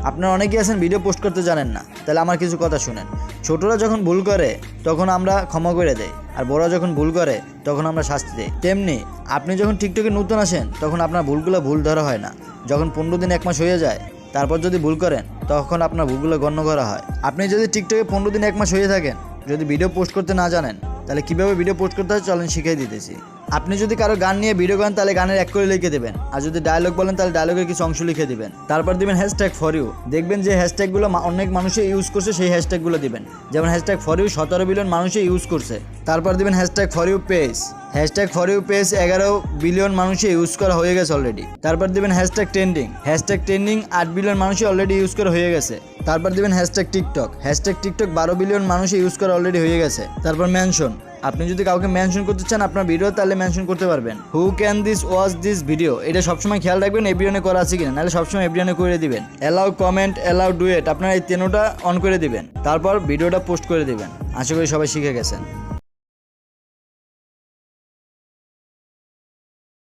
আপনারা অনেকেই আছেন ভিডিও পোস্ট করতে জানেন না, তাহলে আমার কিছু কথা শুনেন। ছোটরা যখন ভুল করে তখন আমরা ক্ষমা করে দেই, আর বড়রা যখন ভুল করে তখন আমরা শাস্তি দিই। তেমনি আপনি যখন টিকটকে নতুন আসেন তখন আপনার ভুলগুলো ভুল ধরা হয় না। যখন 15 দিন 1 মাস হয়ে যায় তারপর যদি ভুল করেন তখন আপনার ভুলগুলো গণ্য করা হয়। আপনি যদি টিকটকে 15 দিন 1 মাস হয়ে থাকেন, যদি ভিডিও পোস্ট করতে না জানেন, তাহলে কীভাবে ভিডিও পোস্ট করতে হয় চলেন শিখিয়ে দিতেছি। আপনি যদি কারো গান নিয়ে ভিডিও করেন তাহলে গানের এক করে লিখে দেবেন, আর যদি ডায়লগ বলেন তাহলে ডায়লগের কিছু অংশ লিখে দিবেন। তারপর দিবেন #FOR YOU। দেখবেন যে হ্যাশট্যাগুলো অনেক মানুষে ইউজ করছে, সেই হ্যাশট্যাগুলো দিবেন। যেমন #FOR YOU 17 বিলিয়ন মানুষে ইউজ করছে। তারপর দিবেন #FOR YOU page. #FOR YOU page 11 billion মানুষে ইউজ করা হয়ে গেছে অলরেডি। তারপর দিবেন #ট্রেন্ডিং। #ট্রেন্ডিং 8 বিলিয়ন মানুষে অলরেডি ইউজ করা হয়ে গেছে। তারপর দিবেন #টিকটক। #টিকটক 12 বিলিয়ন মানুষে ইউজ করা অলরেডি হয়ে গেছে। তারপর মেনশন। আপনি যদি কাউকে মেনশন করতে চান আপনার ভিডিও, তাহলে মেনশন করতে পারবেন। Who can this watch this video, এটা সবসময় খেয়াল রাখবেন এভরিওয়ানে করা আছে কিনা, নাহলে সবসময় এভরিওয়ানে করে দিবেন। অ্যালাউ কমেন্ট, অ্যালাউ ডুয়েট, আপনারা এই 3টা অন করে দিবেন। তারপর ভিডিওটা পোস্ট করে দিবেন। আশা করি সবাই শিখে গেছেন।